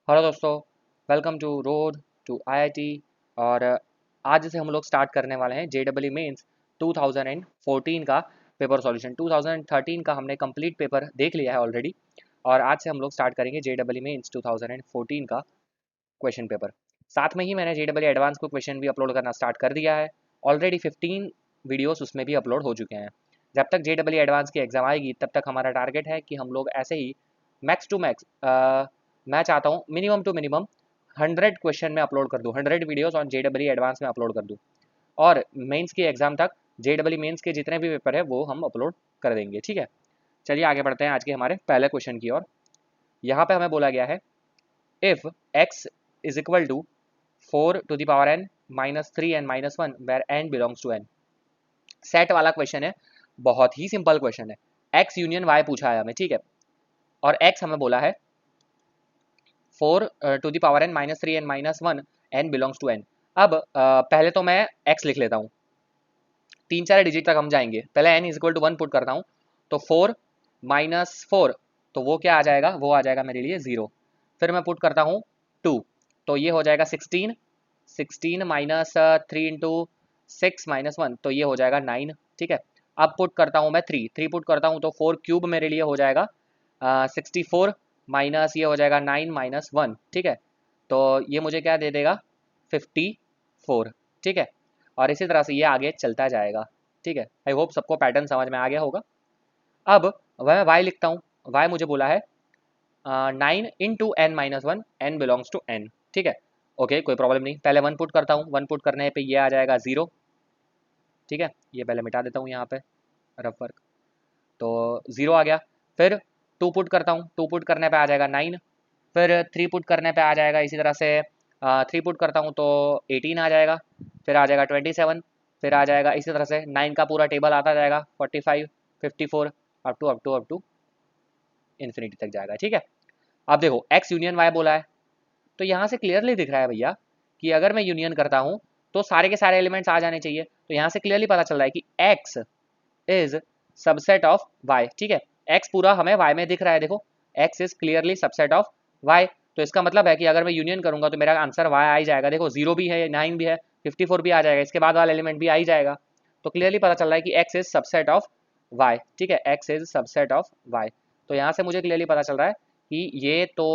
Hello दोस्तों, welcome to road to IIT. और आज से हम लोग स्टार्ट करने वाले हैं जेडब्ल्यू मेंस 2014 का पेपर सॉल्यूशन। 2013 का हमने कंप्लीट पेपर देख लिया है ऑलरेडी, और आज से हम लोग स्टार्ट करेंगे जेडब्ल्यू मेंस 2014 का क्वेश्चन पेपर। साथ में ही मैंने जेडब्ल्यू एडवांस को क्वेश्चन भी अपलोड करना स्टार्ट कर दिया है। ऑलरेडी 15 वीडियोस उसमें भी अपलोड हो चुके हैं। जब तक जेडब्ल्यू एडवांस की एग्ज़ाम आएगी तब तक हमारा टारगेट है कि हम लोग ऐसे ही मैक्स टू मैक्स, मैं चाहता हूँ मिनिमम टू मिनिमम 100 क्वेश्चन में अपलोड कर दूँ, 100 वीडियोस ऑन जेडब्ल्यू एडवांस में अपलोड कर दूँ। और मेंस की एग्ज़ाम तक जेडब्ल्यू मेंस के जितने भी पेपर है वो हम अपलोड कर देंगे। ठीक है, चलिए आगे बढ़ते हैं आज के हमारे पहले क्वेश्चन की ओर। यहाँ पे हमें बोला गया है if x is equal to 4 to the power n minus 3n minus 1 where n belongs to n। Set वाला क्वेश्चन है, बहुत ही सिंपल क्वेश्चन है। x यूनियन y पूछा है हमें, ठीक है, और x हमें बोला है 4 to the power n minus 3n minus 1 n belongs to n। अब पहले तो मैं x लिख लेता हूँ, 3-4 डिजिट तक हम जाएंगे। पहले n is equal to 1 put करता हूँ, तो 4 माइनस 4, तो वो क्या आ जाएगा, वो आ जाएगा मेरे लिए 0। फिर मैं पुट करता हूँ 2, तो ये हो जाएगा 16, 16 माइनस 3 इंटू 6 माइनस 1, तो ये हो जाएगा 9। ठीक है, अब पुट करता हूँ मैं 3, 3 पुट करता हूँ तो 4 क्यूब मेरे लिए हो जाएगा 64 माइनस ये हो जाएगा 9 माइनस 1। ठीक है, तो ये मुझे क्या दे देगा 54। ठीक है, और इसी तरह से ये आगे चलता जाएगा। ठीक है, आई होप सबको पैटर्न समझ में आ गया होगा। अब मैं y लिखता हूँ, y मुझे बोला है 9 into n minus 1, n belongs to n। ठीक है, ओके, कोई प्रॉब्लम नहीं। पहले 1 पुट करता हूँ, 1 पुट करने पे ये आ जाएगा 0। ठीक है, ये पहले मिटा देता हूँ यहाँ पे रफ वर्क, तो 0 आ गया। फिर 2 पुट करता हूँ, 2 पुट करने पे आ जाएगा 9। फिर 3 पुट करने पे आ जाएगा इसी तरह से 3 पुट करता हूँ तो 18 आ जाएगा। फिर आ जाएगा 27, फिर आ जाएगा इसी तरह से 9 का पूरा टेबल आता जाएगा 45, 54 अप टू इन्फिनिटी तक जाएगा। ठीक है, अब देखो x यूनियन y बोला है, तो यहाँ से क्लियरली दिख रहा है भैया कि अगर मैं यूनियन करता हूँ तो सारे के सारे एलिमेंट्स आ जाने चाहिए। तो यहाँ से क्लियरली पता चल रहा है कि x is subset of y। ठीक है, x पूरा हमें y में दिख रहा है, देखो x is clearly subset of y। तो इसका मतलब है कि अगर मैं यूनियन करूंगा तो मेरा आंसर y आ ही जाएगा। देखो 0 भी है, 9 भी है, 54 भी आ जाएगा, इसके बाद वाला एलिमेंट भी आ ही जाएगा। तो क्लियरली पता चल रहा है कि x is subset of y। ठीक है, x is subset of y। तो यहाँ से मुझे क्लियरली पता चल रहा है कि ये तो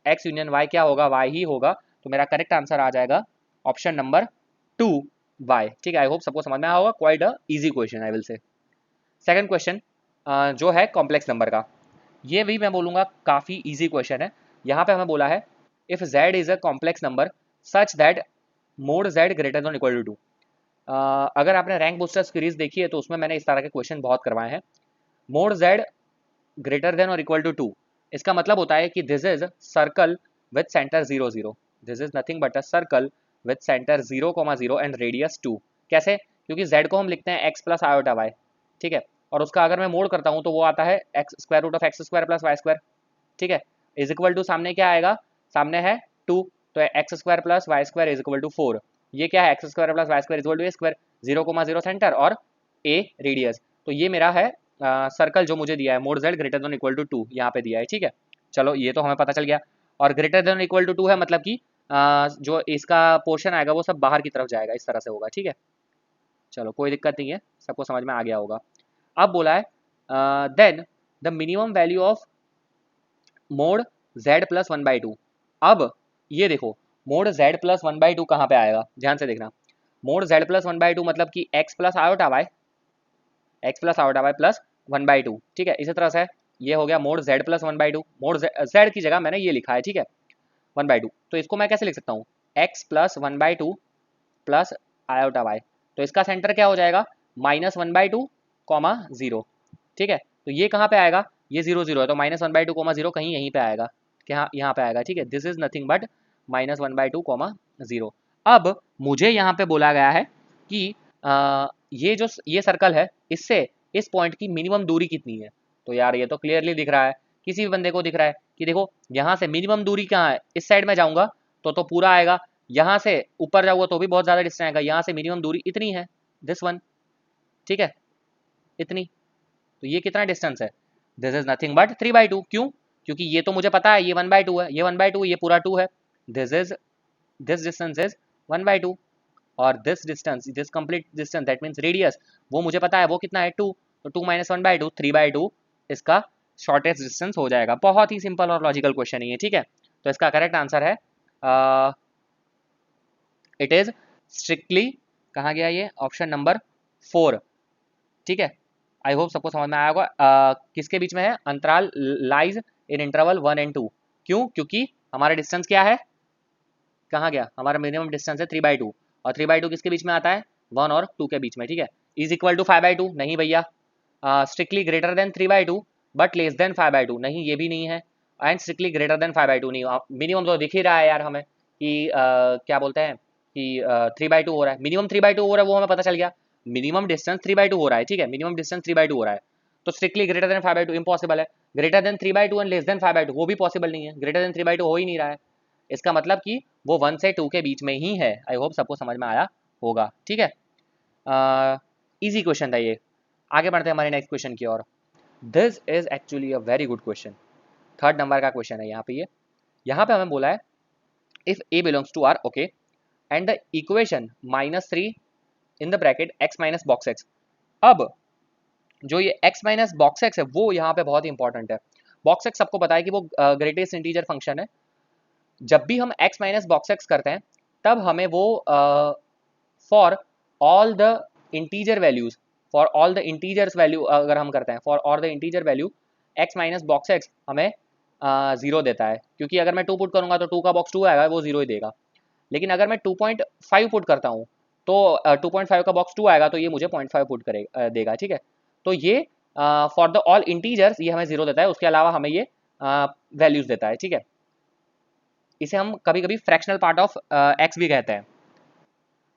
x यूनियन y क्या होगा, y ही होगा। तो मेरा करेक्ट आंसर आ जाएगा ऑप्शन नंबर 2 y। ठीक है, आई होप सबको समझ में आया होगा। Quite a easy question I will say. Second question जो है कॉम्प्लेक्स नंबर का, ये भी मैं बोलूँगा काफ़ी इजी क्वेश्चन है। यहाँ पे हमें बोला है if z is a complex number such that mod z greater than equal to 2। अगर आपने रैंक बूस्टर सीरीज देखी है तो उसमें मैंने इस तरह के क्वेश्चन बहुत करवाए हैं। मोड z ग्रेटर देन और इक्वल टू 2, इसका मतलब होता है कि this is circle with centre 0 0। This is nothing but a circle with centre 0,0 and radius 2। कैसे? क्योंकि z को हम लिखते हैं x प्लस आयोटा y। ठीक है, और उसका अगर मैं मोड करता हूँ तो वो आता है x square root of x square plus y square. ठीक है, इज इक्वल टू सामने क्या आएगा, सामने है 2, तो x square plus y square is equal to 4। ये क्या है, x square plus y square is equal to a square, 0,0 centre और a रेडियस। तो ये मेरा है सर्कल जो मुझे दिया है mod z greater than equal to 2 यहाँ पे दिया है। ठीक है, चलो ये तो हमें पता चल गया। और ग्रेटर देन इक्वल टू 2 है मतलब कि जो इसका पोर्शन आएगा वो सब बाहर की तरफ जाएगा, इस तरह से होगा। ठीक है, चलो कोई दिक्कत नहीं है, सबको समझ में आ गया होगा। अब बोला है then the minimum value of mod z plus 1/2। अब ये देखो मोड z प्लस 1/2 कहाँ पे आएगा, ध्यान से देखना। मोड z प्लस 1/2 मतलब कि x plus iota y, x plus iota y plus 1/2। ठीक है, इसी तरह से ये हो गया मोड z प्लस 1/2। मोड z की जगह मैंने ये लिखा है, ठीक है, 1/2। तो इसको मैं कैसे लिख सकता हूँ, x plus 1/2 plus iota y. तो इसका सेंटर क्या हो जाएगा, -1/2 कॉमा 0। ठीक है, तो ये कहाँ पे आएगा, ये 0 0 है, तो -1/2 कॉमा 0 कहीं यहीं पे आएगा, क्या यहाँ पे आएगा। ठीक है, this is nothing but -1/2 comma 0। अब मुझे यहाँ पे बोला गया है कि ये जो ये सर्कल है इससे इस पॉइंट की मिनिमम दूरी कितनी है। तो यार ये तो क्लियरली दिख रहा है, किसी भी बंदे को दिख रहा है कि देखो यहाँ से मिनिमम दूरी कहाँ है, इस साइड में जाऊँगा तो पूरा आएगा, यहाँ से ऊपर जाऊँगा तो भी बहुत ज़्यादा डिस्टेंस आएगा, यहाँ से मिनिमम दूरी इतनी है, दिस वन। ठीक है, इतनी, तो ये कितना डिस्टेंस है, दिस इज नथिंग बट 3/2। क्यों, क्योंकि ये तो मुझे पता है ये 1/2 है, ये 1/2, ये पूरा 2 है, दिस डिस्टेंस इज 1/2, और this distance, this complete distance that means radius, वो मुझे पता है वो कितना है 2, तो 2 - 1/2 3/2 इसका शॉर्टेस्ट डिस्टेंस हो जाएगा। बहुत ही सिंपल और लॉजिकल क्वेश्चन है ये, ठीक है। तो इसका करेक्ट आंसर है इट इज स्ट्रिक्टली, कहाँ गया ये, ऑप्शन नंबर 4, ठीक है। आई होप सबको समझ में आया होगा। किसके बीच में है अंतराल, लाइज इन इंटरवल 1 and 2, क्यों, क्योंकि हमारा डिस्टेंस क्या है, कहाँ गया, हमारा मिनिमम डिस्टेंस है 3/2, और 3/2 किसके बीच में आता है, 1 और 2 के बीच में, ठीक है। इज इक्वल टू 5/2, नहीं भैया। Strictly greater than 3/2 but less than 5/2, नहीं ये भी नहीं है। एंड स्ट्रिक्टली ग्रेटर देन 5/2 नहीं, मिनिमम तो दिख ही रहा है यार हमें कि क्या बोलते हैं कि 3/2 हो रहा है, मिनिमम 3/2 हो रहा है, वो हमें पता चल गया। मिनिमम डिस्टेंस 3/2 हो रहा है, ठीक है, मिनिमम डिस्टेंस 3/2 हो रहा है, तो स्ट्रिक्टली ग्रेटर देन 5/2 इम्पॉसिबल है। Greater than 3/2 and less than 5/2 वो भी पॉसिबल नहीं है, ग्रेटर देन 3/2 हो ही नहीं रहा है। इसका मतलब कि वो 1 से 2 के बीच में ही है। आई होप सबको समझ में आया होगा, ठीक है। इजी क्वेश्चन था ये। आगे बढ़ते हैं हमारे नेक्स्ट क्वेश्चन की ओर। This is actually a very good question, 3rd number का क्वेश्चन है यहाँ पे। ये यहाँ पे हमें बोला है if A belongs to R, okay, and the equation -3 in the bracket x minus box x। अब जो ये x माइनस बॉक्स x है वो यहाँ पे बहुत इंपॉर्टेंट है। बॉक्स x सबको पता है कि वो ग्रेटेस्ट इंटीजर फंक्शन है। जब भी हम x माइनस बॉक्स x करते हैं तब हमें वो for all the integer values, for all the integers value अगर हम करते हैं, for all the integer value x minus box x हमें 0 देता है, क्योंकि अगर मैं 2 पुट करूंगा तो 2 का बॉक्स 2 आएगा, वो 0 ही देगा। लेकिन अगर मैं 2.5 पुट करता हूँ तो 2.5 का बॉक्स 2 आएगा, तो ये मुझे 0.5 पुट करेगा देगा, ठीक है। तो ये फॉर द ऑल इंटीजर्स ये हमें 0 देता है, उसके अलावा हमें ये वैल्यूज देता है, ठीक है। इसे हम कभी कभी फ्रैक्शनल पार्ट ऑफ एक्स भी कहते हैं।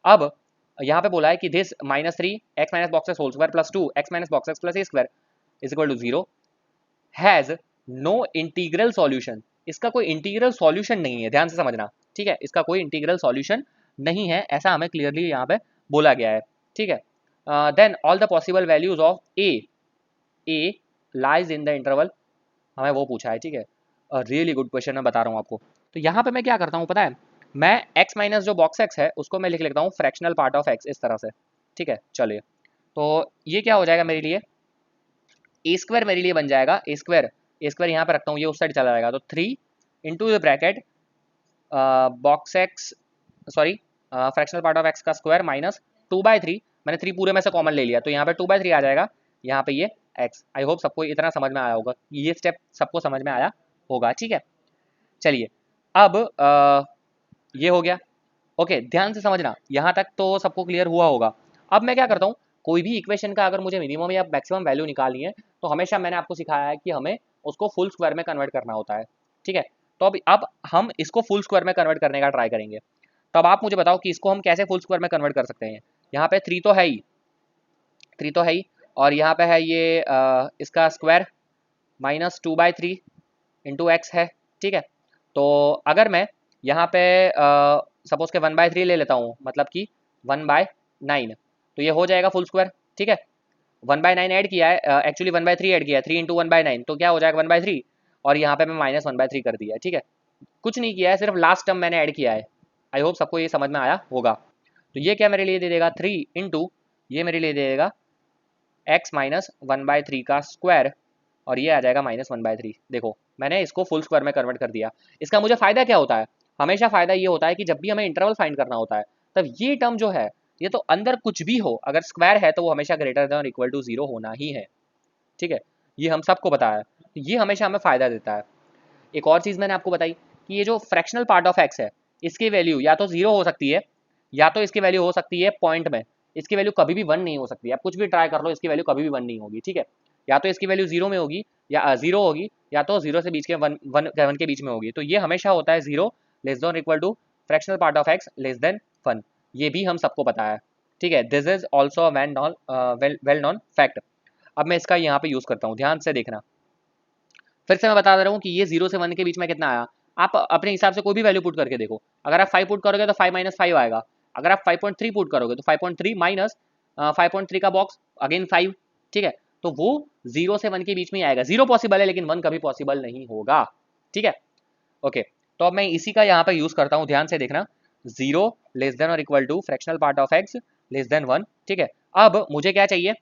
अब यहाँ पे बोला है कि this -3 x minus box x whole square plus 2 x minus box x plus a square is equal to 0 has no integral solution. इसका कोई इंटीग्रल सॉल्यूशन नहीं है, ध्यान से समझना, ठीक है। इसका कोई इंटीग्रल सॉल्यूशन नहीं है, ऐसा हमें क्लियरली यहाँ पे बोला गया है, ठीक है। Then all the possible values of a lies in the interval, हमें वो पूछा है, ठीक है। रियली गुड क्वेश्चन मैं बता रहा हूँ आपको। तो यहाँ पे मैं क्या करता हूँ पता है, मैं x माइनस जो बॉक्स x है उसको मैं लिख लेता हूँ फ्रैक्शनल पार्ट ऑफ x, इस तरह से, ठीक है। चलिए, तो ये क्या हो जाएगा मेरे लिए, ए स्क्वायर मेरे लिए बन जाएगा, ए स्क्वायर यहाँ पे रखता हूँ, ये उस साइड चला जाएगा, तो 3 into the bracket box x, sorry fractional part of x का स्क्वायर माइनस 2/3, मैंने 3 पूरे में से कॉमन ले लिया, तो यहाँ पे 2/3 आ जाएगा, यहाँ पे ये x। आई होप सबको इतना समझ में आया होगा, ये स्टेप सबको समझ में आया होगा, ठीक है। चलिए, अब ये हो गया, ओके। ध्यान से समझना, यहाँ तक तो सबको क्लियर हुआ होगा। अब मैं क्या करता हूँ, कोई भी इक्वेशन का अगर मुझे मिनिमम या मैक्सिमम वैल्यू निकालनी है तो हमेशा मैंने आपको सिखाया है कि हमें उसको फुल स्क्वायर में कन्वर्ट करना होता है, ठीक है। तो अब हम इसको फुल स्क्वायर में कन्वर्ट करने का ट्राई करेंगे। तो अब आप मुझे बताओ कि इसको हम कैसे फुल स्क्वायर में कन्वर्ट कर सकते हैं। यहाँ पे 3 तो है ही, 3 तो है ही, और यहाँ पे है ये इसका स्क्वायर -2/3 इंटू एक्स है, ठीक है। तो अगर मैं यहाँ पे सपोज के 1/3 ले लेता हूँ, मतलब कि 1/9, तो ये हो जाएगा फुल स्क्वायर, ठीक है। 1/9 ऐड किया है, एक्चुअली 1/3 ऐड किया है, 3 इंटू 1/9, तो क्या हो जाएगा 1/3, और यहाँ पे मैं -1/3 कर दिया है, ठीक है। कुछ नहीं किया है, सिर्फ लास्ट टर्म मैंने ऐड किया है। आई होप सबको ये समझ में आया होगा। तो ये क्या मेरे लिए दे देगा, 3 इंटू, ये मेरे लिए दे देगा x माइनस 1/3 का स्क्वायर, और ये आ जाएगा -1/3। देखो मैंने इसको फुल स्क्वायर में कन्वर्ट कर दिया। इसका मुझे फायदा क्या होता है, हमेशा फायदा ये होता है कि जब भी हमें इंटरवल फाइंड करना होता है तब ये टर्म जो है, ये तो अंदर कुछ भी हो, अगर स्क्वायर है तो वो हमेशा ग्रेटर देन और इक्वल टू 0 होना ही है, ठीक है। ये हम सबको पता है, ये हमेशा हमें फायदा देता है। एक और चीज़ मैंने आपको बताई कि ये जो फ्रैक्शनल पार्ट ऑफ एक्स है, इसकी वैल्यू या तो 0 हो सकती है, या तो इसकी वैल्यू हो सकती है पॉइंट में, इसकी वैल्यू कभी भी 1 नहीं हो सकती। आप कुछ भी ट्राई कर लो, इसकी वैल्यू कभी भी 1 नहीं होगी, ठीक है। या तो इसकी वैल्यू 0 में होगी, या 0 होगी, या तो 0 से बीच के 1 के बीच में होगी। तो ये हमेशा होता है 0 less than equal to fractional part of x less than 1, ये भी हम सबको पता है, ठीक है। This is also well known fact. अब मैं इसका यहाँ पे यूज़ करता हूँ, ध्यान से देखना। फिर से मैं बता दे रहा हूँ कि ये 0 से 1 के बीच में कितना आया, आप अपने हिसाब से कोई भी वैल्यू पुट करके देखो। अगर आप 5 पुट करोगे तो 5 - 5 आएगा। अगर आप 5.3 पुट करोगे तो 5.3 माइनस 5.3 का बॉक्स अगेन 5, ठीक है। तो वो 0 से 1 के बीच में ही आएगा। 0 पॉसिबल है लेकिन 1 कभी पॉसिबल नहीं होगा, ठीक है। ओके, तो अब मैं इसी का यहाँ पे यूज करता हूँ, ध्यान से देखना। 0 लेस देन और equal to fractional part of x less than 1, ठीक है। अब मुझे क्या चाहिए,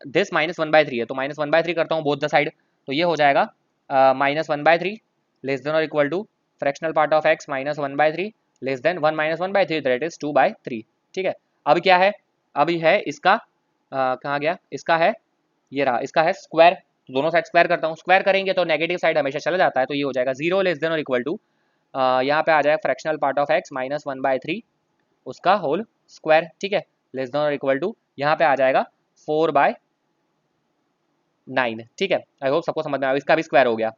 दिस -1/3 है, तो -1/3 करता हूँ बोथ द साइड, तो ये हो जाएगा -1/3 लेस देन और equal to fractional part of x -1/3 less than 1 -1/3 that is 2/3, ठीक है। अब क्या है, अब है इसका कहाँ गया, इसका है, ये रहा, इसका है स्क्वायर, तो दोनों साइड स्क्वायर करता हूँ। स्क्वायर करेंगे तो नेगेटिव साइड हमेशा चला जाता है, तो ये हो जाएगा 0 लेस देन और इक्वल टू, यहाँ पे आ जाएगा फ्रैक्शनल पार्ट ऑफ x -1/3 उसका होल स्क्वायर, ठीक है, लेस देन और इक्वल टू, यहाँ पे आ जाएगा 4/9, ठीक है। आई होप सबको समझ में आया, इसका भी स्क्वायर हो गया।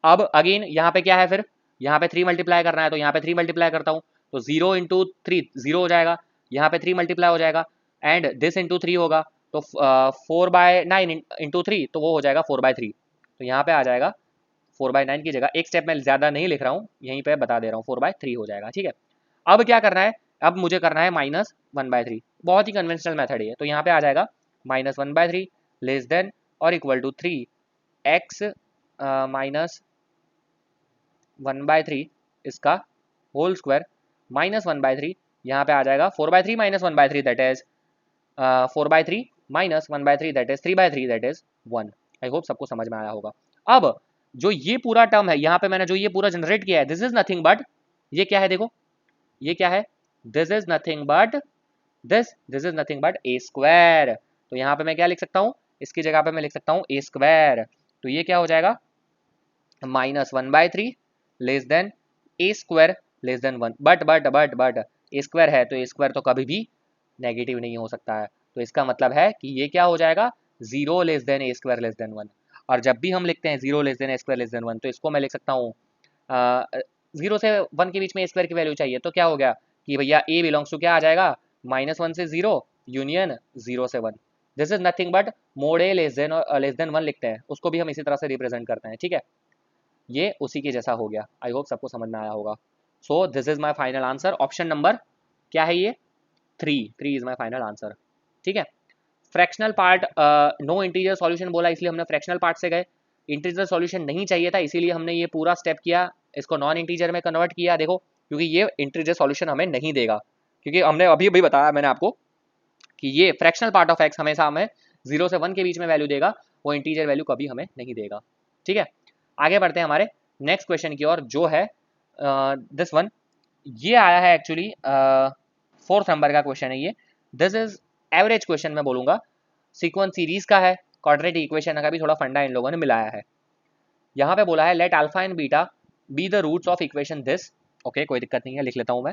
अब अगेन यहाँ पे क्या है, फिर यहाँ पे 3 मल्टीप्लाई करना है, तो यहाँ पे 3 मल्टीप्लाई करता हूँ, तो 0 इंटू 3 0 हो जाएगा, यहाँ पे 3 मल्टीप्लाई हो जाएगा, एंड दिस इंटू 3 होगा, तो 4/9 इंटू 3, तो वो हो जाएगा 4/3, तो यहाँ पे आ जाएगा 4/9 की जगह, एक स्टेप मैं ज़्यादा नहीं लिख रहा हूँ, यहीं पे बता दे रहा हूँ, 4/3 हो जाएगा, ठीक है। अब क्या करना है, अब मुझे करना है -1/3, बहुत ही कन्वेंशनल मेथड है, तो यहाँ पे आ जाएगा -1/3 लेस देन और इक्वल टू 3x -1/3 इसका होल स्क्वायर -1/3, यहाँ पे आ जाएगा 4/3 -1/3 that is 4/3 -1/3 that is 3/3 that is 1। I hope सबको समझ में आया होगा। अब जो ये पूरा टर्म है, यहाँ पे मैंने जो ये पूरा जनरेट किया है, दिस इज नथिंग बट, ये क्या है देखो, ये क्या है, this is nothing but this is nothing but A square, तो यहाँ पे मैं क्या लिख सकता हूँ, इसकी जगह पे मैं लिख सकता हूँ ए स्क्वायर, तो ये क्या हो जाएगा -1/3 less then A square less than 1, but A square है तो ए स्क्वायर तो कभी भी नेगेटिव नहीं हो सकता है, तो इसका मतलब है कि ये क्या हो जाएगा 0 लेस देन ए स्क्वायर लेस देन 1, और जब भी हम लिखते हैं 0 लेस देन ए स्क्वायर लेस देन 1, तो इसको मैं लिख सकता हूँ 0 से 1 के बीच में ए स्क्वायर की वैल्यू चाहिए, तो क्या हो गया कि भैया ए बिलोंग्स टू क्या आ जाएगा, -1 से 0 यूनियन 0 से 1, this is nothing but mode A less than 1 लिखते हैं, उसको भी हम इसी तरह से रिप्रेजेंट करते हैं, ठीक है। ये उसी के जैसा हो गया, आई होप सबको समझ में आया होगा। So this is my final answer, option number क्या है ये 3 इज माई फाइनल आंसर, ठीक है। Fractional part, no integer solution बोला इसलिए हमने फ्रैक्शनल पार्ट से गए, इंटीजर सॉल्यूशन नहीं चाहिए था इसीलिए हमने ये पूरा स्टेप किया, इसको नॉन इंटीजर में कन्वर्ट किया, देखो क्योंकि ये इंटीजर सॉल्यूशन हमें नहीं देगा, क्योंकि हमने अभी अभी बताया मैंने आपको कि ये फ्रैक्शनल पार्ट ऑफ एक्स हमेशा हमें 0 से 1 के बीच में वैल्यू देगा, वो इंटीजर वैल्यू कभी हमें नहीं देगा, ठीक है। आगे बढ़ते हैं हमारे नेक्स्ट क्वेश्चन की ओर, जो है दिस वन, ये आया है एक्चुअली 4th नंबर का क्वेश्चन है ये, दिस इज एवरेज क्वेश्चन मैं बोलूँगा, सीक्वेंस सीरीज का है, क्वाड्रेटिक इक्वेशन का भी थोड़ा फंडा इन लोगों ने मिलाया है। यहाँ पे बोला है let alpha and beta be the roots of equation this, okay कोई दिक्कत नहीं है, लिख लेता हूँ मैं,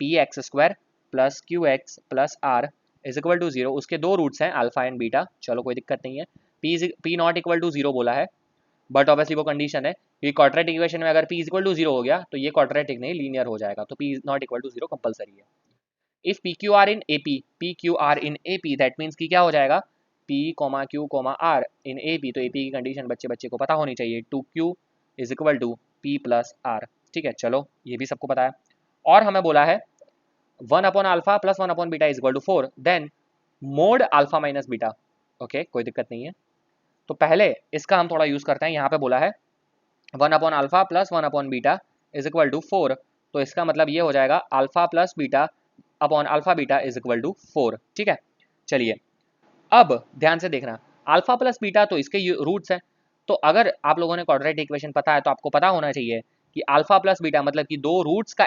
px² plus qx plus r is equal to 0, उसके दो रूट्स हैं अल्फा एंड बीटा, चलो कोई दिक्कत नहीं है, p नॉट इक्वल टू 0 बोला है, बट ऑब्वियसली वो कंडीशन है कि क्वाड्रेटिक इक्वेशन में अगर p इक्वल टू 0 हो गया तो ये क्वाड्रेटिक नहीं लीनियर हो जाएगा, तो p not equal to 0 compulsory है। If PQR in AP that means कि क्या हो जाएगा, P, Q, R in AP, तो AP की कंडीशन बच्चे को पता होनी चाहिए, 2Q is equal to P plus R, ठीक है, चलो ये भी सबको पता है। और हमें बोला है 1/α plus 1/β is equal to 4, then mod alpha minus beta, okay कोई दिक्कत नहीं है। तो पहले इसका हम थोड़ा यूज करते हैं, यहाँ पे बोला है 1/α प्लस 1/β इज इक्वल टू 4, तो इसका मतलब ये हो जाएगा alpha plus beta upon alpha beta is equal to 4, ठीक है। चलिए अब ध्यान से देखना, अल्फा प्लस बीटा तो इसके रूट्स हैं, तो अगर आप लोगों ने क्वाड्रेटिक इक्वेशन पता है तो आपको पता होना चाहिए कि अल्फा प्लस बीटा मतलब कि दो रूट्स का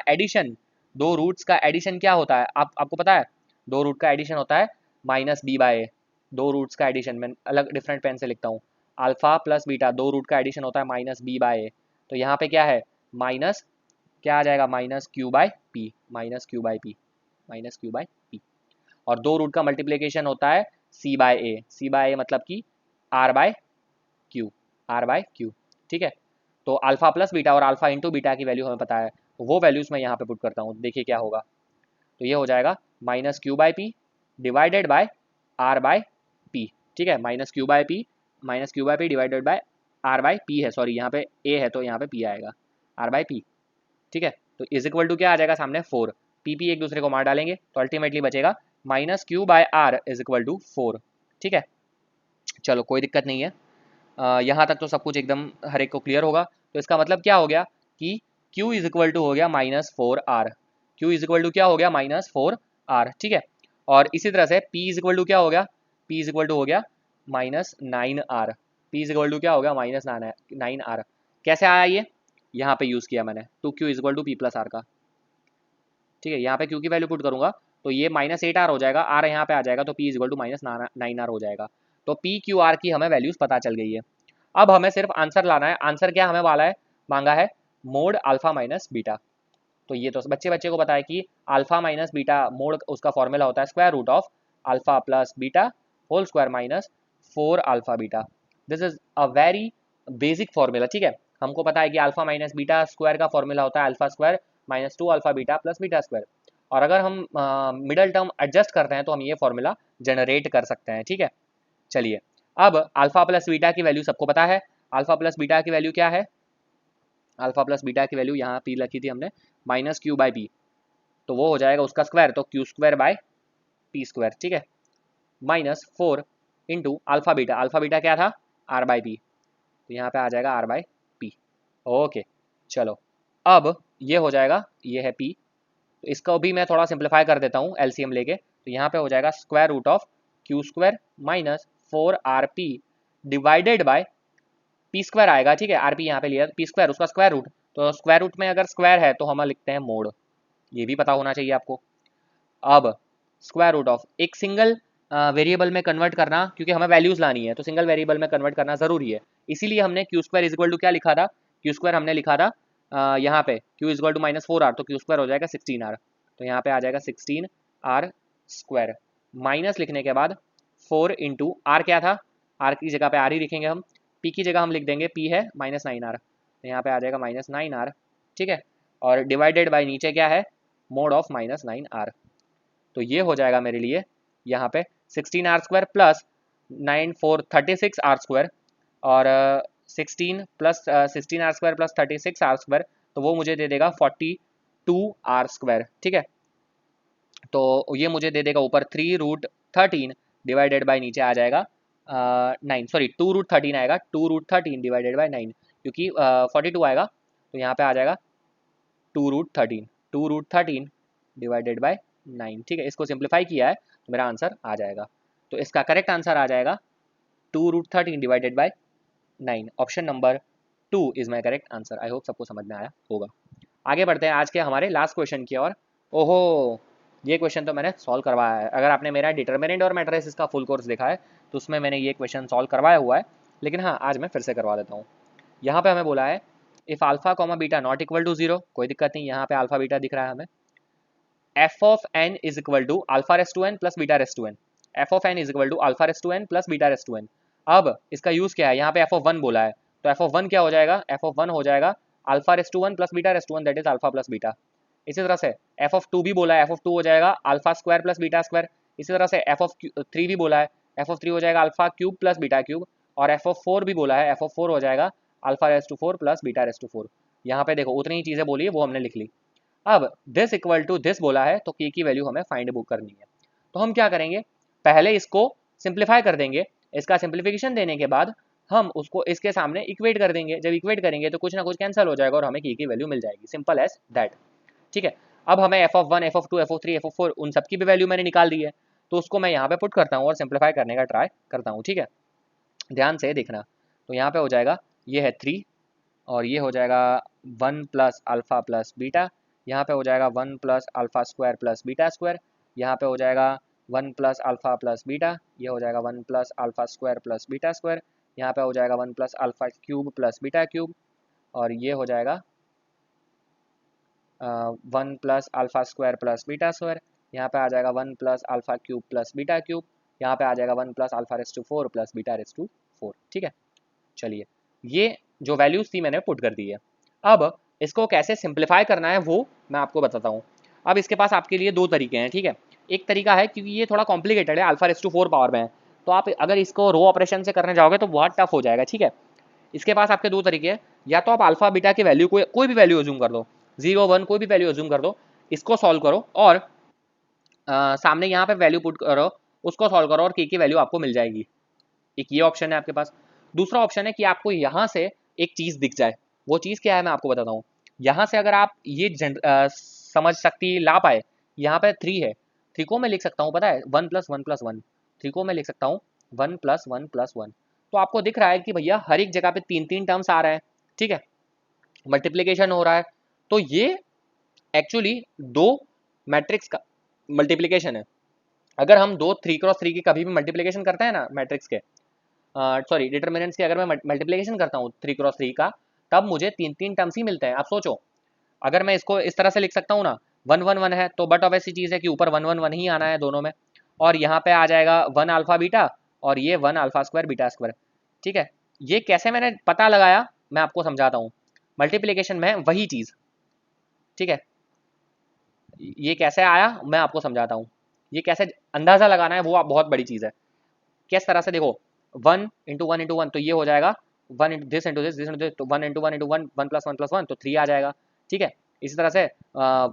एडिशन क्या होता है, आपको पता है, दो रूट का एडिशन होता है -b/a, दो रूट्स का एडिशन मैं अलग डिफरेंट पेन से लिखता हूँ, अल्फा प्लस बीटा दो रूट का एडिशन होता है -b/a, तो यहाँ पे क्या है माइनस, क्या आ जाएगा -q/p, -q/p, और दो रूट का मल्टीप्लिकेशन होता है c/a मतलब कि r/q, ठीक है। तो अल्फा प्लस बीटा और अल्फा इंटू बीटा की वैल्यू हमें पता है, वो वैल्यूज मैं यहाँ पे पुट करता हूँ, देखिए क्या होगा, तो ये हो जाएगा -q/p डिवाइडेड बाय r/p, ठीक है, -q/p डिवाइडेड बाय r/p है, सॉरी यहाँ पे a है तो यहाँ पे p आएगा, r/p, ठीक है। तो इज इक्वल टू क्या आ जाएगा सामने 4, p एक दूसरे को मार डालेंगे तो अल्टीमेटली बचेगा -q/r इज इक्वल टू 4, ठीक है। चलो कोई दिक्कत नहीं है, यहाँ तक तो सब कुछ एकदम हर एक को क्लियर होगा। तो इसका मतलब क्या हो गया कि Q इज इक्वल टू हो गया -4R। Q is equal to क्या हो गया -4R, ठीक है। और इसी तरह से P इज इक्वल टू क्या हो गया, P इज इक्वल टू हो गया -9R। P is equal to क्या हो गया -9R। कैसे आया ये, यहाँ पे यूज़ किया मैंने, तो Q is equal to P+R का, ठीक है। यहाँ पे Q की वैल्यू पुट करूँगा तो ये -8R हो जाएगा, R यहाँ पे आ जाएगा तो P is equal to -9R हो जाएगा। तो PQR की हमें वैल्यूज़ पता चल गई है। अब हमें सिर्फ आंसर लाना है। आंसर क्या हमें वाला है, मांगा है मोड अल्फा माइनस बीटा। तो ये तो बच्चे बच्चे को पता है कि अल्फा माइनस बीटा मोड उसका फॉर्मूला होता है square root of alpha plus beta whole square minus 4 alpha beta. This is a very basic formula, ठीक है। हमको पता है कि अल्फा माइनस बीटा स्क्वायर का फॉर्मूला होता है alpha square minus 2 alpha beta plus beta square. और अगर हम मिडल टर्म एडजस्ट करते हैं तो हम ये फॉर्मूला जनरेट कर सकते हैं, ठीक है। चलिए, अब अल्फा प्लस बीटा की वैल्यू सबको पता है। अल्फा प्लस बीटा की वैल्यू क्या है, अल्फा प्लस बीटा की वैल्यू यहाँ पी लिखी थी हमने -Q/P, तो वो हो जाएगा उसका स्क्वायर, तो Q²/P², ठीक है। -4 into alpha beta, alpha beta क्या था R/P, तो यहाँ पे आ जाएगा R/P। ओके, चलो अब ये हो जाएगा, ये है P, तो इसको भी मैं थोड़ा सिंप्लीफाई कर देता हूँ LCM लेके। तो यहाँ पे हो जाएगा square root of Q² minus 4RP divided by P² आएगा, ठीक है। RP यहाँ पे लिया P², उसका स्क्वायर रूट, तो स्क्वायर रूट में अगर स्क्वायर है तो हम लिखते हैं मोड, ये भी पता होना चाहिए आपको। अब स्क्वायर रूट ऑफ एक सिंगल वेरिएबल में कन्वर्ट करना, क्योंकि हमें वैल्यूज लानी है तो सिंगल वेरिएबल में कन्वर्ट करना जरूरी है, इसीलिए हमने Q² इज इक्वल टू क्या लिखा था, Q² हमने लिखा था यहाँ पे Q is equal to -4R, तो Q² हो जाएगा 16R, तो यहाँ पे आ जाएगा 16R²। माइनस लिखने के बाद 4 इंटू R क्या था, R की जगह पे R ही लिखेंगे हम, P की जगह हम लिख देंगे P है -9R, तो यहाँ पे आ जाएगा -9R, ठीक है। और डिवाइडेड बाय नीचे क्या है मोड ऑफ -9R, तो ये हो जाएगा मेरे लिए यहाँ पे 16R² प्लस 9 4 36R², और 16 प्लस 16R² प्लस 36R², तो वो मुझे दे देगा 42R², ठीक है। तो ये मुझे दे देगा ऊपर 3√13 डिवाइडेड बाय नीचे आ जाएगा 9, सॉरी 2√13 आएगा, 2√13 डिवाइडेड बाय 9, क्योंकि 42 आएगा तो यहाँ पे आ जाएगा 2√13 डिवाइडेड बाय 9, ठीक है। इसको सिंप्लीफाई किया है तो मेरा आंसर आ जाएगा, तो इसका करेक्ट आंसर आ जाएगा 2√13 divided by 9। Option number 2 is my correct answer. I hope सबको समझ में आया होगा। आगे बढ़ते हैं आज के हमारे लास्ट क्वेश्चन की ओर। ओहो, ये क्वेश्चन तो मैंने सॉल्व करवाया है। अगर आपने मेरा डिटर्मिनेंट और मैट्रिसेस का फुल कोर्स देखा है तो उसमें मैंने ये क्वेश्चन सॉल्व करवाया हुआ है, लेकिन हाँ आज मैं फिर से करवा देता हूँ। यहाँ पे हमें बोला है if alpha comma beta not equal to 0, कोई दिक्कत नहीं, यहाँ पे अल्फा बीटा दिख रहा है हमें। F of n is equal to alpha raise to n plus beta raise to n, F of n is equal to alpha raise to n plus beta raise to n. अब इसका use क्या है, यहाँ पे F of one बोला है, तो F of one क्या हो जाएगा, एफ ऑफ वन हो जाएगा alpha raise to one plus beta raise to one, that is alpha plus beta. इसी तरह से एफ ऑफ टू भी बोला है, एफ ऑफ टू हो जाएगा alpha square plus beta square. इसी तरह से एफ ऑफ थ्री भी बोला है, एफ ऑफ थ्री हो जाएगा alpha cube plus beta cube. और एफ ऑफ फोर भी बोला है, एफ ऑफ फोर हो जाएगा alpha raise to four plus beta raise to four. यहाँ पे देखो उतनी ही चीज़ें बोली है वो हमने लिख ली। अब दिस इक्वल टू दिस बोला है, तो के की वैल्यू हमें फाइंड बुक करनी है। तो हम क्या करेंगे, पहले इसको सिंप्लीफाई कर देंगे, इसका सिंप्लीफिकेशन देने के बाद हम उसको इसके सामने इक्वेट कर देंगे। जब इक्वेट करेंगे तो कुछ ना कुछ कैंसिल हो जाएगा और हमें के की वैल्यू मिल जाएगी, सिंपल एज दैट, ठीक है। अब हमें F of one, F of two, F of three, F of four, उन सबकी भी वैल्यू मैंने निकाल दी है, तो उसको मैं यहाँ पे पुट करता हूँ और सिंप्लीफाई करने का ट्राई करता हूँ, ठीक है। ध्यान से देखना, तो यहाँ पे हो जाएगा ये है 3, और ये हो जाएगा 1 प्लस अल्फा प्लस बीटा, यहाँ पे हो जाएगा 1 plus alpha square plus beta square, यहाँ पे हो जाएगा 1 प्लस अल्फा प्लस बीटा, ये हो जाएगा 1 plus alpha square plus beta square, यहाँ पे हो जाएगा 1 plus alpha cube plus beta cube, और ये हो जाएगा 1 plus alpha square plus beta square, यहाँ पे आ जाएगा 1 plus alpha cube plus beta cube, यहाँ पे आ जाएगा 1 plus alpha raise to 4 plus beta raise to 4, ठीक है। चलिए, ये जो वैल्यूज़ थी मैंने पुट कर दी है। अब इसको कैसे सिंप्लीफाई करना है वो मैं आपको बताता हूँ। अब इसके पास आपके लिए दो तरीके हैं, ठीक है। एक तरीका है, क्योंकि ये थोड़ा कॉम्प्लिकेटेड है, अल्फा रेस टू 4 पावर में है, तो आप अगर इसको रो ऑपरेशन से करने जाओगे तो बहुत टफ हो जाएगा, ठीक है। इसके पास आपके दो तरीके हैं, या तो आप अल्फा बीटा की वैल्यू कोई भी वैल्यू अज्यूम कर दो, 0 1 कोई भी वैल्यू अज्यूम कर दो, इसको सॉल्व करो और सामने यहाँ पे वैल्यू पुट करो, उसको सॉल्व करो और के की वैल्यू आपको मिल जाएगी। एक ये ऑप्शन है आपके पास। दूसरा ऑप्शन है कि आपको यहाँ से एक चीज़ दिख जाए, वो चीज़ क्या है मैं आपको बताता हूँ। यहाँ से अगर आप ये समझ शक्ति ला पाए, यहाँ पे 3 है, 3 को मैं लिख सकता हूँ पता है 1+1+1, 3 को मैं लिख सकता हूँ 1+1+1। तो आपको दिख रहा है कि भैया हर एक जगह पे 3-3 टर्म्स आ रहे हैं, ठीक है, मल्टीप्लिकेशन हो रहा है। तो ये एक्चुअली दो मैट्रिक्स का मल्टीप्लिकेशन है। अगर हम दो 3x3 की कभी भी मल्टीप्लिकेशन करते हैं ना मैट्रिक्स के, सॉरी डिटर्मिनेंट्स की, अगर मैं मल्टीप्लिकेशन करता हूँ 3x3 का, तब मुझे 3-3 टर्म्स ही मिलते हैं। आप सोचो, अगर मैं इसको इस तरह से लिख सकता हूँ ना, 1-1-1 है तो बट ऑफ ऐसी चीज़ है कि ऊपर 1-1-1 ही आना है दोनों में, और यहाँ पे आ जाएगा 1 अल्फा बीटा और ये 1 अल्फा स्क्वायर बीटा स्क्वायर, ठीक है। ये कैसे मैंने पता लगाया मैं आपको समझाता हूँ। मल्टीप्लिकेशन में वही चीज़, ठीक है, ये कैसे आया मैं आपको समझाता हूँ। ये कैसे अंदाज़ा लगाना है वो आप बहुत बड़ी चीज़ है। किस तरह से देखो, 1 × 1 × 1 तो ये हो जाएगा 1 into this into this into this, तो 1 × 1 × 1 1+1+1 तो 3 आ जाएगा, ठीक है। इसी तरह से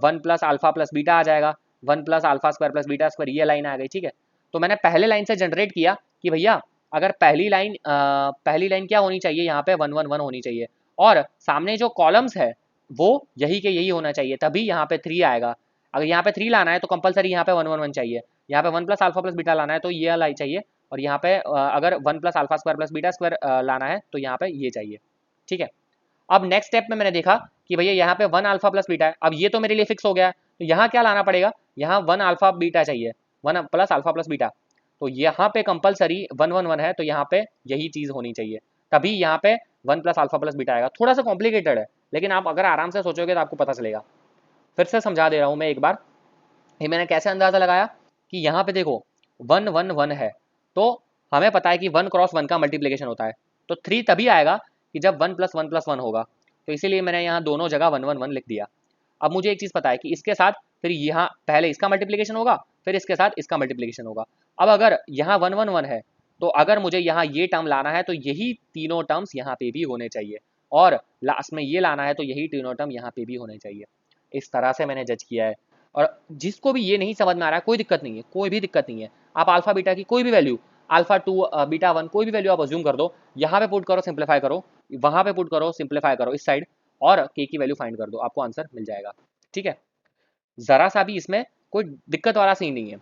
1 प्लस अल्फा प्लस बीटा आ जाएगा, 1 plus alpha square plus beta square, ये लाइन आ गई, ठीक है। तो मैंने पहले लाइन से जनरेट किया कि भैया अगर पहली लाइन क्या होनी चाहिए, यहाँ पे 1-1-1 होनी चाहिए, और सामने जो कॉलम्स है वो यही के यही होना चाहिए, तभी यहाँ पे 3 आएगा। अगर यहाँ पे 3 लाना है तो कंपलसरी यहाँ पे 1-1-1 चाहिए, यहाँ पे 1 प्लस अल्फा प्लस बीटा लाना है तो ये लाई चाहिए, और यहाँ पे अगर 1 plus alpha square plus beta square लाना है तो यहाँ पे ये चाहिए, ठीक है। अब नेक्स्ट स्टेप में मैंने देखा कि भैया यहाँ पे 1 अल्फा प्लस बीटा है, अब ये तो मेरे लिए फिक्स हो गया है, तो यहाँ क्या लाना पड़ेगा, यहाँ 1 अल्फा बीटा चाहिए, 1 प्लस अल्फा प्लस बीटा, तो यहाँ पे कंपलसरी 1-1-1 है, तो यहाँ पे यही चीज़ होनी चाहिए, तभी यहाँ पे 1 प्लस अल्फा प्लस बीटा आएगा। थोड़ा सा कॉम्प्लिकेटेड है, लेकिन आप अगर आराम से सोचोगे तो आपको पता चलेगा। फिर से समझा दे रहा हूँ मैं एक बार, ये मैंने कैसे अंदाज़ा लगाया कि यहाँ पे देखो 1-1-1 है, तो हमें पता है कि 1 × 1 का मल्टीप्लिकेशन होता है, तो 3 तभी आएगा कि जब 1+1+1 होगा, तो इसीलिए मैंने यहाँ दोनों जगह 1-1-1 लिख दिया। अब मुझे एक चीज़ पता है कि इसके साथ फिर यहाँ पहले इसका मल्टीप्लिकेशन होगा, फिर इसके साथ इसका मल्टीप्लिकेशन होगा। अब अगर यहाँ 1-1-1 है, तो अगर मुझे यहाँ ये टर्म लाना है तो यही तीनों टर्म्स यहाँ पे भी होने चाहिए, और लास्ट में ये लाना है तो यही तीनों टर्म यहाँ पे भी होने चाहिए। इस तरह से मैंने जज किया है। और जिसको भी ये नहीं समझ में आ रहा है, कोई दिक्कत नहीं है, कोई भी दिक्कत नहीं है, आप अल्फा बीटा की कोई भी वैल्यू, अल्फा 2 बीटा 1 कोई भी वैल्यू आप अज्यूम कर दो, यहाँ पे पुट करो सिंप्लीफाई करो, वहाँ पे पुट करो सिंप्लीफाई करो इस साइड, और के की वैल्यू फाइंड कर दो, आपको आंसर मिल जाएगा, ठीक है। ज़रा सा भी इसमें कोई दिक्कत वाला सीन नहीं है।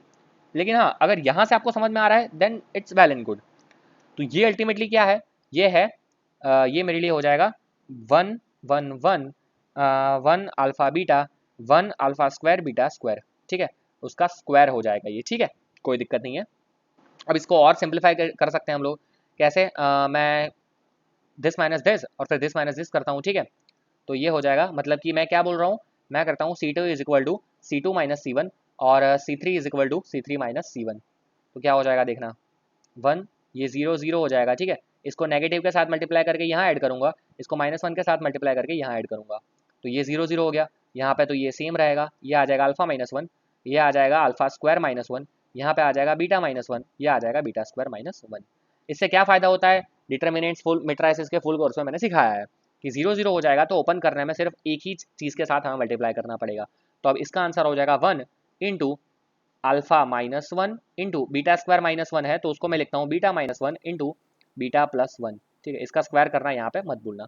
लेकिन हाँ, अगर यहाँ से आपको समझ में आ रहा है then it's well and good. तो ये अल्टीमेटली क्या है, ये है ये मेरे लिए हो जाएगा 1-1-1 1 alpha beta 1 alpha square beta square, ठीक है, उसका स्क्वायर हो जाएगा ये, ठीक है, कोई दिक्कत नहीं है। अब इसको और सिंप्लीफाई कर सकते हैं हम लोग, कैसे, मैं दिस माइनस दिस और फिर दिस माइनस दिस करता हूँ, ठीक है। तो ये हो जाएगा, मतलब कि मैं क्या बोल रहा हूँ, मैं करता हूँ C2 is equal to C2 minus C1 और C3 is equal to C3 minus C1। तो क्या हो जाएगा देखना, 1, ये 0 हो जाएगा, ठीक है। इसको नेगेटिव के साथ मल्टीप्लाई करके यहाँ ऐड करूँगा, इसको -1 के साथ मल्टीप्लाई करके यहाँ ऐड करूँगा, तो ये 0 हो गया। यहाँ पे तो ये सेम रहेगा, ये आ जाएगा अल्फा -1, ये आ जाएगा अल्फा स्क्वायर -1, यहाँ पे आ जाएगा बीटा -1, ये आ जाएगा बीटा स्क्वायर -1। इससे क्या फ़ायदा होता है, डिटर्मिनेंट्स फुल मेट्राइसिस के फुल कोर्स में मैंने सिखाया है कि 0 हो जाएगा तो ओपन करने में सिर्फ एक ही चीज़ के साथ हमें मल्टीप्लाई करना पड़ेगा। तो अब इसका आंसर हो जाएगा 1 into alpha -1 into beta square -1 है, तो उसको मैं लिखता हूँ बीटा -1 इंटू बीटा +1, ठीक है। इसका स्क्वायर करना यहाँ पे मत भूलना,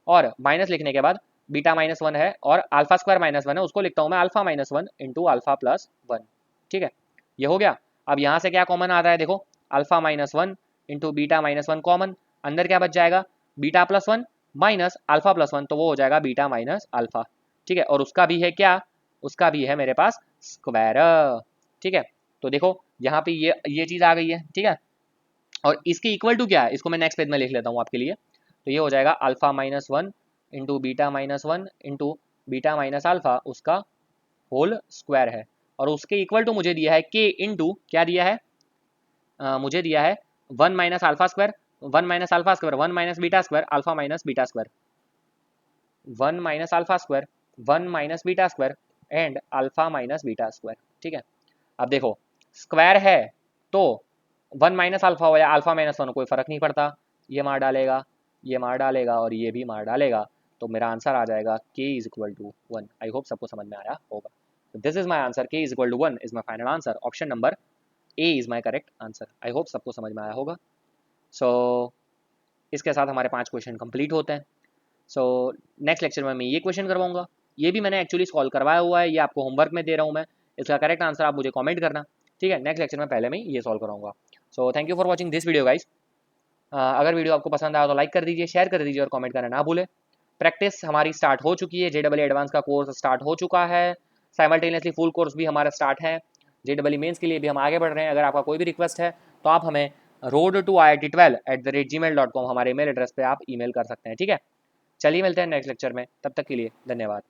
और माइनस लिखने के बाद बीटा -1 है और अल्फा स्क्वायर -1 है, उसको लिखता हूँ मैं अल्फा -1 इंटू अल्फा +1, ठीक है। ये हो गया। अब यहाँ से क्या कॉमन आता है देखो, अल्फा -1 इंटू बीटा -1 कॉमन, अंदर क्या बच जाएगा, बीटा +1 माइनस अल्फा +1, तो वो हो जाएगा बीटा माइनस अल्फा, ठीक है। और उसका भी है क्या, उसका भी है मेरे पास स्क्वायर, ठीक है। तो देखो यहाँ पे ये चीज़ आ गई है, ठीक है। और इसके इक्वल टू क्या है, इसको मैं नेक्स्ट पेज में लिख लेता हूँ आपके लिए। तो ये हो जाएगा alpha -1 into beta -1 into beta minus alpha, उसका होल स्क्वायर है, और उसके इक्वल टू मुझे दिया है के इंटू क्या दिया है, मुझे दिया है 1 minus alpha square, 1 minus alpha square 1 minus beta square, alpha minus beta square, 1 minus alpha square 1 minus beta square and alpha minus beta square, ठीक है। अब देखो स्क्वायर है तो 1 माइनस अल्फा हो या अल्फा -1 कोई फर्क नहीं पड़ता, ये मार डालेगा, ये मार डालेगा और ये भी मार डालेगा, तो मेरा आंसर आ जाएगा k is equal to 1। I hope सबको समझ में आया होगा। This is my answer, k is equal to 1 is my final answer, option number A is my correct answer. I hope सबको समझ में आया होगा। सो इसके साथ हमारे 5 क्वेश्चन कंप्लीट होते हैं। सो नेक्स्ट लेक्चर में मैं ये क्वेश्चन करवाऊंगा, ये भी मैंने एक्चुअली सॉल्व करवाया हुआ है, ये आपको होमवर्क में दे रहा हूँ मैं, इसका करेक्ट आंसर आप मुझे कमेंट करना, ठीक है। नेक्स्ट लेक्चर में पहले मैं ये सॉल्व कराऊंगा। So thank you for watching this video guys. अगर वीडियो आपको पसंद आया तो लाइक कर दीजिए, शेयर कर दीजिए और कमेंट करना ना भूलें। प्रैक्टिस हमारी स्टार्ट हो चुकी है, JEE एडवांस का कोर्स स्टार्ट हो चुका है, साइमल्टेनियसली फुल कोर्स भी हमारा स्टार्ट है, JEE मेंस के लिए भी हम आगे बढ़ रहे हैं। अगर आपका कोई भी रिक्वेस्ट है तो आप हमें road2iit12@gmail.com हमारे ईमेल एड्रेस पे आप ईमेल कर सकते हैं, ठीक है। चलिए मिलते हैं नेक्स्ट लेक्चर में, तब तक के लिए धन्यवाद।